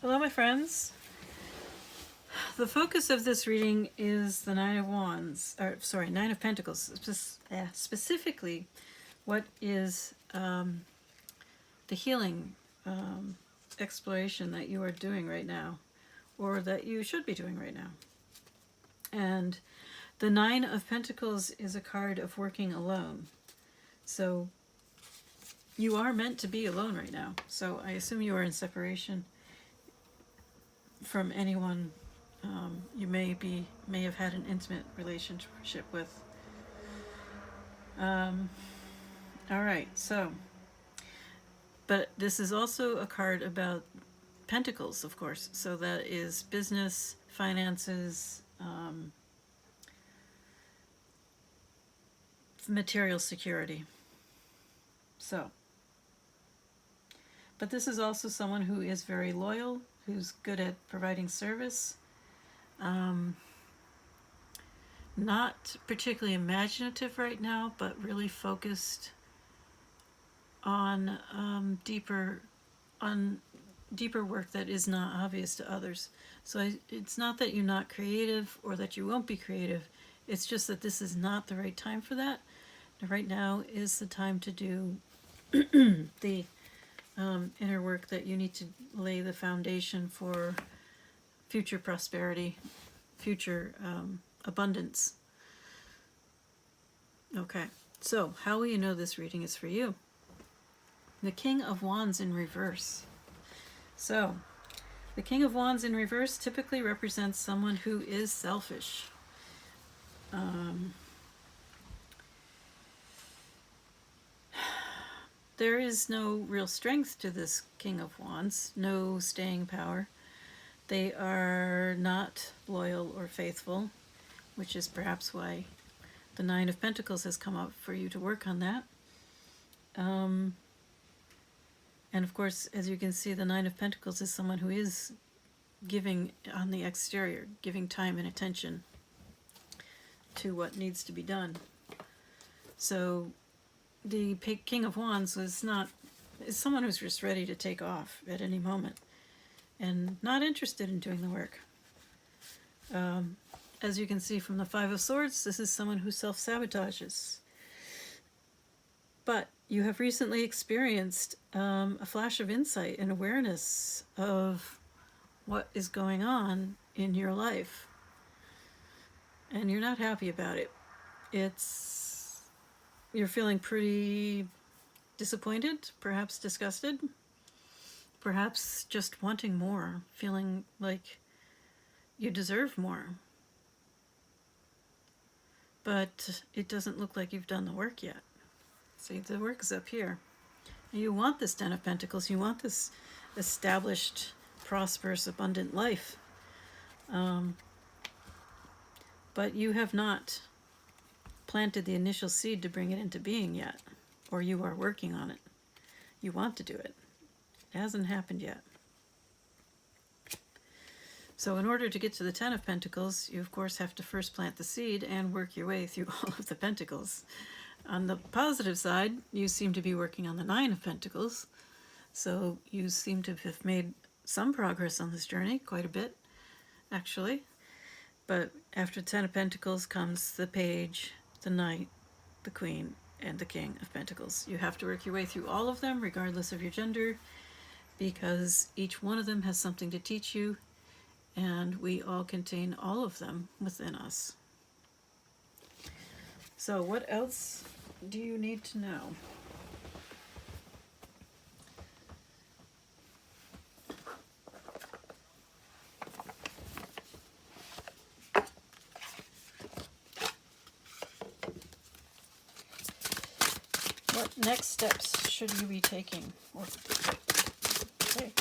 Hello, my friends. The focus of this reading is the Nine of Wands, or sorry, Nine of Pentacles. Specifically, what is the healing exploration that you are doing right now, or that you should be doing right now. And the Nine of Pentacles is a card of working alone. So you are meant to be alone right now. So I assume you are in separation from anyone you may have had an intimate relationship with. All right, so, but this is also a card about pentacles, of course. So that is business, finances, material security. So, but this is also someone who is very loyal, who's good at providing service. Not particularly imaginative right now, but really focused on deeper work that is not obvious to others. So it's not that you're not creative or that you won't be creative. It's just that this is not the right time for that. Right now is the time to do the inner work that you need to lay the foundation for future prosperity, future abundance. Okay, so how will you know this reading is for you? The King of Wands in reverse. So, the King of Wands in reverse typically represents someone who is selfish. There is no real strength to this King of Wands, no staying power. They are not loyal or faithful, which is perhaps why the Nine of Pentacles has come up for you to work on that. And of course, as you can see, the Nine of Pentacles is someone who is giving on the exterior, giving time and attention to what needs to be done. So the King of Wands is someone who's just ready to take off at any moment and not interested in doing the work. As you can see from the Five of Swords, this is someone who self-sabotages. But you have recently experienced a flash of insight and awareness of what is going on in your life. And you're not happy about it. You're feeling pretty disappointed, perhaps disgusted, perhaps just wanting more, feeling like you deserve more. But it doesn't look like you've done the work yet. See, the work is up here. You want this Ten of Pentacles. You want this established, prosperous, abundant life. But you have not planted the initial seed to bring it into being yet. Or you are working on it. You want to do it. It hasn't happened yet. So in order to get to the Ten of Pentacles, you of course have to first plant the seed and work your way through all of the Pentacles. On the positive side, you seem to be working on the Nine of Pentacles. So you seem to have made some progress on this journey, quite a bit, actually. But after Ten of Pentacles comes the Page, the Knight, the Queen, and the King of Pentacles. You have to work your way through all of them, regardless of your gender, because each one of them has something to teach you, and we all contain all of them within us. So what else do you need to know? What next steps should you be taking? Okay.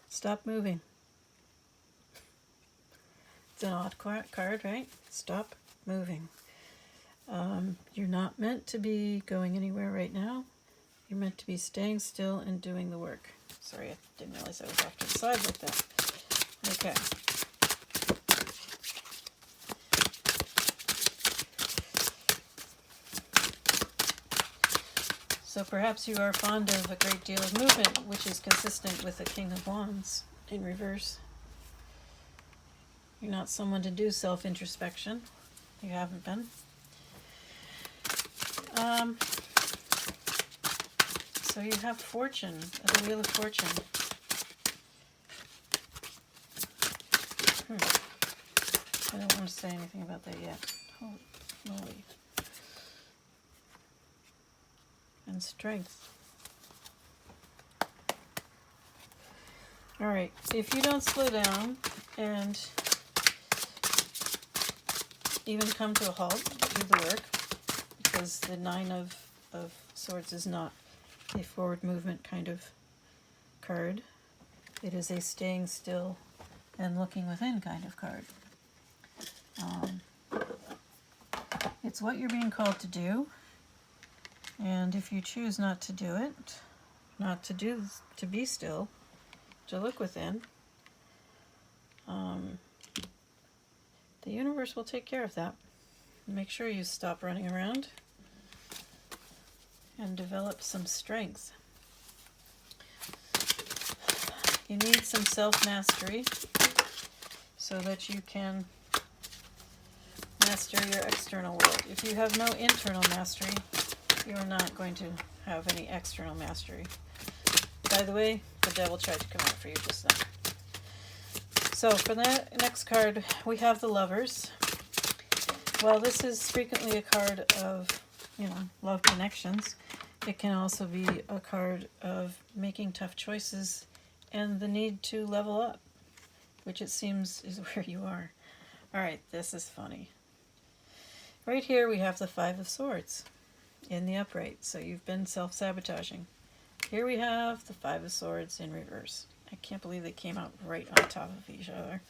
Stop moving. It's an odd card, right? Stop moving. You're not meant to be going anywhere right now. You're meant to be staying still and doing the work. Sorry, I didn't realize I was off to the side like that. Okay. So perhaps you are fond of a great deal of movement, which is consistent with the King of Wands in reverse. You're not someone to do self-introspection. You haven't been. So you have fortune, the Wheel of Fortune. I don't want to say anything about that yet. Holy moly. And strength. Alright, if you don't slow down and even come to a halt, do the work, because the Nine of Swords is not a forward movement kind of card. It is a staying still and looking within kind of card. It's what you're being called to do, and if you choose not to do it, to be still, to look within, the universe will take care of that. Make sure you stop running around and develop some strength. You need some self-mastery so that you can master your external world. If you have no internal mastery, you're not going to have any external mastery. By the way, the devil tried to come out for you just now. So for the next card, we have the Lovers. While this is frequently a card of, love connections, it can also be a card of making tough choices and the need to level up, which it seems is where you are. All right, this is funny. Right here we have the Five of Swords in the upright, so you've been self-sabotaging. Here we have the Five of Swords in reverse. I can't believe they came out right on top of each other.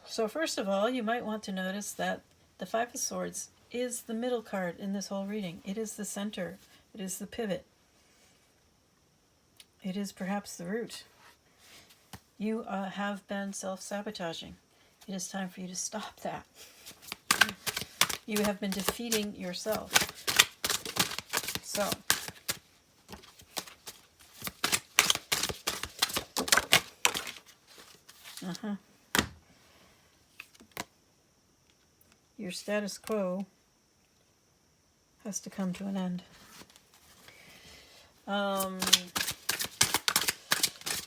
So first of all, you might want to notice that the Five of Swords is the middle card in this whole reading. It is the center. It is the pivot. It is perhaps the root. You have been self-sabotaging. It is time for you to stop that. You have been defeating yourself. So, your status quo has to come to an end.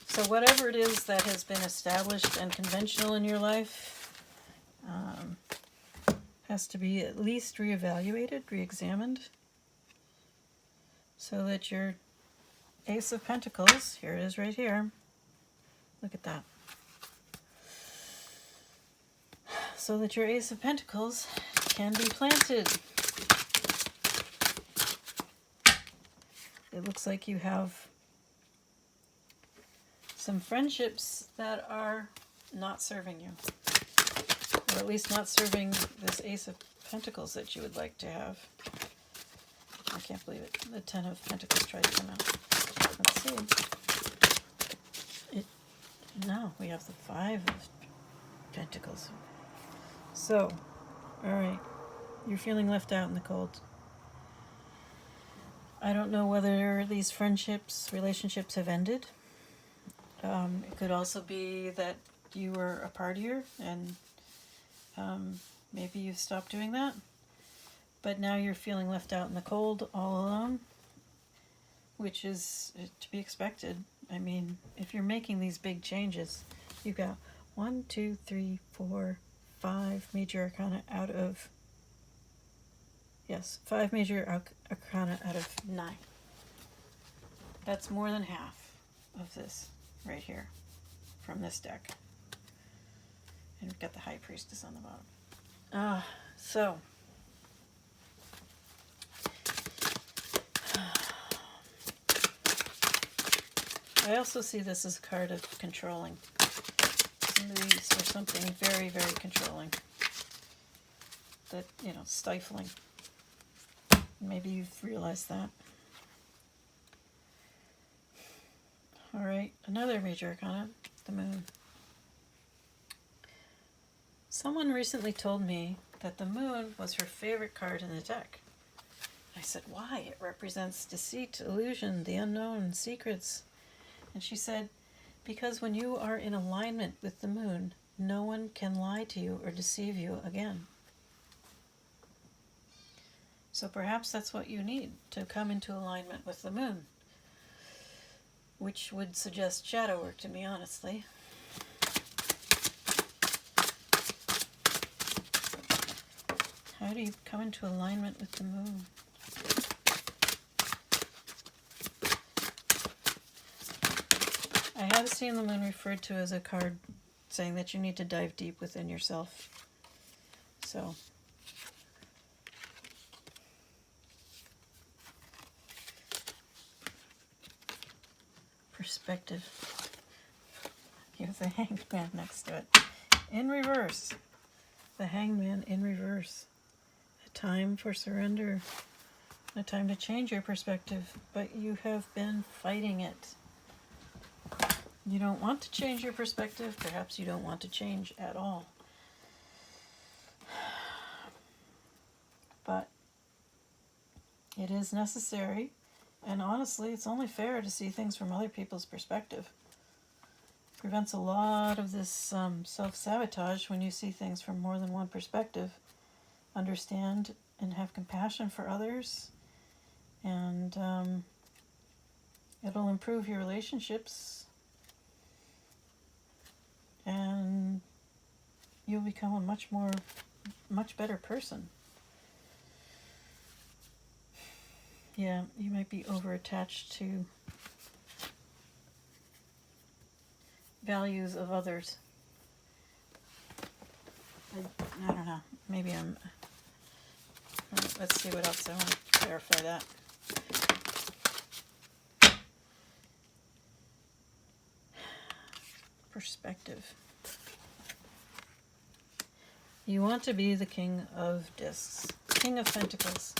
So whatever it is that has been established and conventional in your life has to be at least reevaluated, re-examined, so that your Ace of Pentacles, here it is right here, look at that, so that your Ace of Pentacles can be planted. It looks like you have some friendships that are not serving you, or at least not serving this Ace of Pentacles that you would like to have. I can't believe it. The Ten of Pentacles tried to come out. Let's see. No, we have the Five of Pentacles. So, alright, you're feeling left out in the cold. I don't know whether these relationships have ended. It could also be that you were a partier and maybe you've stopped doing that. But now you're feeling left out in the cold, all alone, which is to be expected. I mean, if you're making these big changes, you've got 1, 2, 3, 4, 5 major arcana out of... Yes, 5 major arcana out of 9. That's more than half of this right here from this deck. And we've got the High Priestess on the bottom. So I also see this as a card of controlling. Somebody or something very, very controlling. That, stifling. Maybe you've realized that. Alright, another major arcana, the Moon. Someone recently told me that the Moon was her favorite card in the deck. I said, why? It represents deceit, illusion, the unknown, secrets. And she said, because when you are in alignment with the moon, no one can lie to you or deceive you again. So perhaps that's what you need, to come into alignment with the moon, which would suggest shadow work to me, honestly. How do you come into alignment with the moon? I have seen the moon referred to as a card saying that you need to dive deep within yourself. So, perspective. Here's the Hanged Man next to it. In reverse. The Hanged Man in reverse. A time for surrender. A time to change your perspective, but you have been fighting it. You don't want to change your perspective. Perhaps you don't want to change at all. But it is necessary, and honestly, it's only fair to see things from other people's perspective. It prevents a lot of this self-sabotage when you see things from more than one perspective. Understand and have compassion for others, and it'll improve your relationships, and you'll become a much better person. Yeah, you might be over-attached to values of others. I don't know. Maybe I'm... Let's see what else I want to clarify that. Perspective. You want to be the King of Discs. King of Pentacles.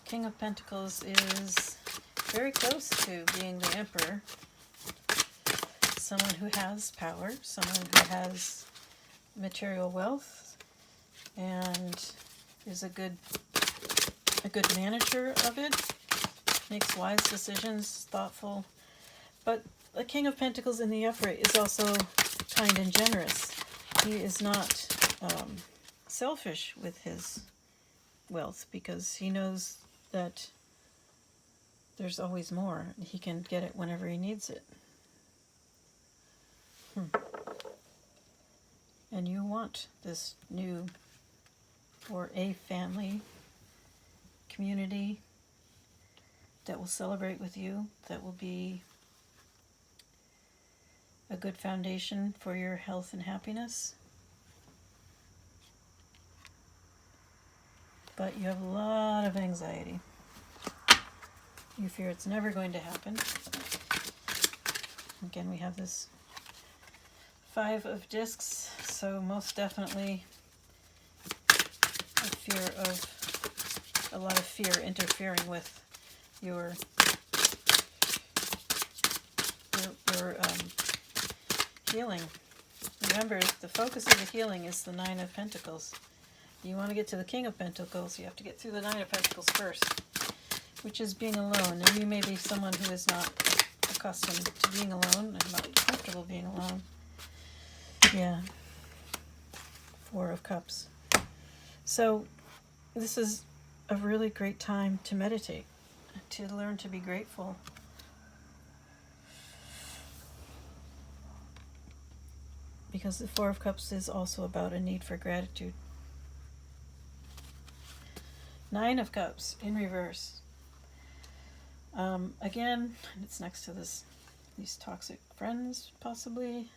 King of Pentacles is very close to being the Emperor. Someone who has power, someone who has material wealth, and is a good manager of it, makes wise decisions, thoughtful. But the King of Pentacles in the upright is also kind and generous. He is not selfish with his wealth, because he knows that there's always more. He can get it whenever he needs it. And you want this new, or a family, community that will celebrate with you, that will be a good foundation for your health and happiness. But you have a lot of anxiety. You fear it's never going to happen. Again, we have this 5 of discs, so most definitely a lot of fear interfering with your healing. Remember, the focus of the healing is the 9 of Pentacles. You want to get to the King of Pentacles, you have to get through the 9 of Pentacles first, which is being alone. And you may be someone who is not accustomed to being alone and not comfortable being alone. Yeah. 4 of Cups. So this is a really great time to meditate, to learn to be grateful. Because the 4 of Cups is also about a need for gratitude. 9 of Cups in reverse. Again, it's next to these toxic friends, possibly.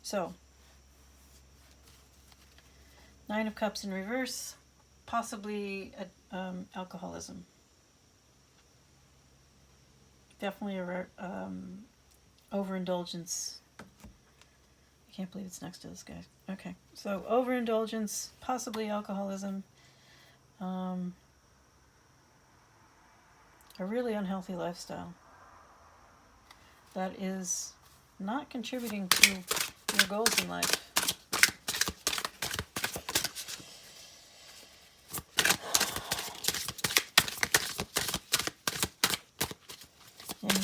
So, 9 of Cups in reverse, possibly alcoholism. Definitely overindulgence. I can't believe it's next to this guy. Okay, so overindulgence, possibly alcoholism, a really unhealthy lifestyle that is not contributing to your goals in life.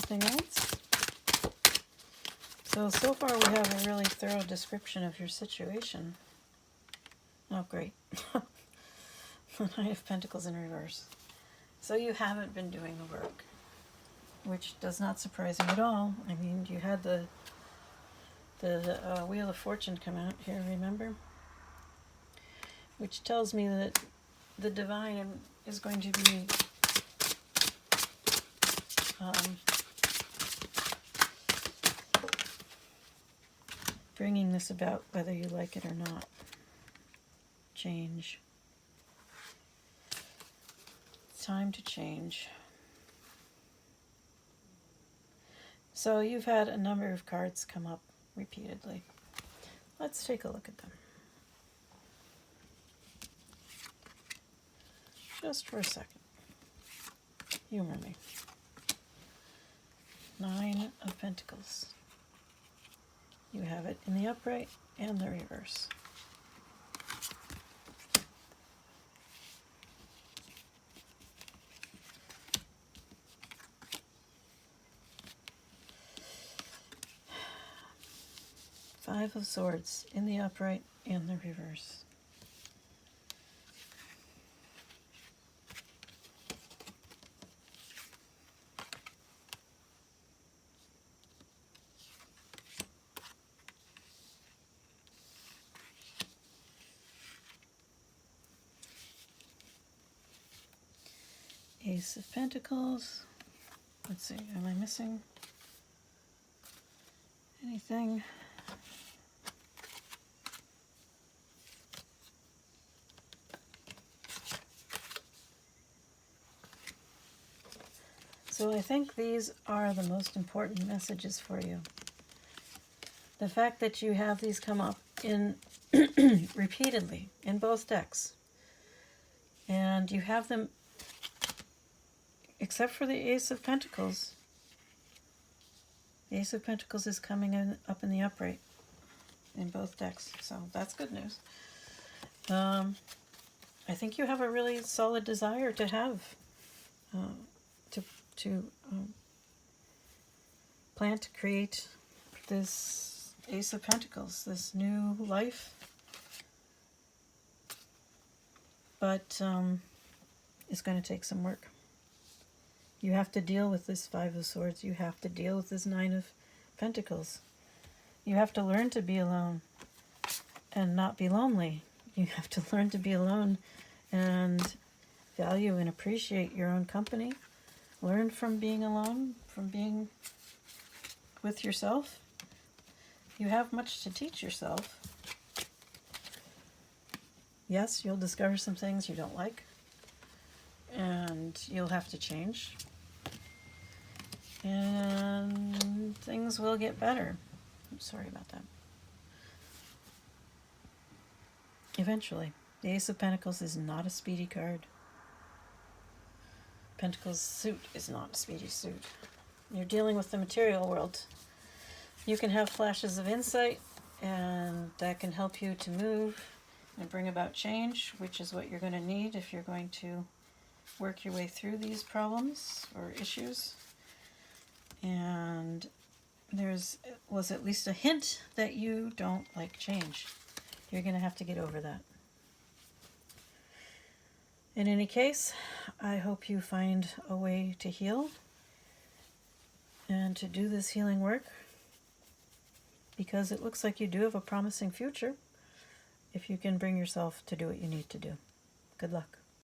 Anything else? So far we have a really thorough description of your situation. Oh, great. The Nine of Pentacles in reverse. So you haven't been doing the work, which does not surprise me at all. I mean, you had the Wheel of Fortune come out here, remember? Which tells me that the divine is going to be bringing this about, whether you like it or not. Change. It's time to change. So you've had a number of cards come up repeatedly. Let's take a look at them. Just for a second. Humor me. Nine of Pentacles. You have it in the upright and the reverse. Five of Swords in the upright and the reverse. Ace of Pentacles. Let's see, am I missing anything? So I think these are the most important messages for you. The fact that you have these come up in repeatedly in both decks, and you have them, except for the Ace of Pentacles. The Ace of Pentacles is coming in up in the upright in both decks, so that's good news. I think you have a really solid desire to have plan to create this Ace of Pentacles, this new life, but it's going to take some work. You have to deal with this Five of Swords. You have to deal with this Nine of Pentacles. You have to learn to be alone and not be lonely. You have to learn to be alone and value and appreciate your own company. Learn from being alone, from being with yourself. You have much to teach yourself. Yes, you'll discover some things you don't like, and you'll have to change. And things will get better. I'm sorry about that. Eventually. The Ace of Pentacles is not a speedy card. Pentacles suit is not a speedy suit. You're dealing with the material world. You can have flashes of insight, and that can help you to move and bring about change, which is what you're going to need if you're going to work your way through these problems or issues. And was at least a hint that you don't like change. You're going to have to get over that. In any case, I hope you find a way to heal and to do this healing work, because it looks like you do have a promising future if you can bring yourself to do what you need to do. Good luck.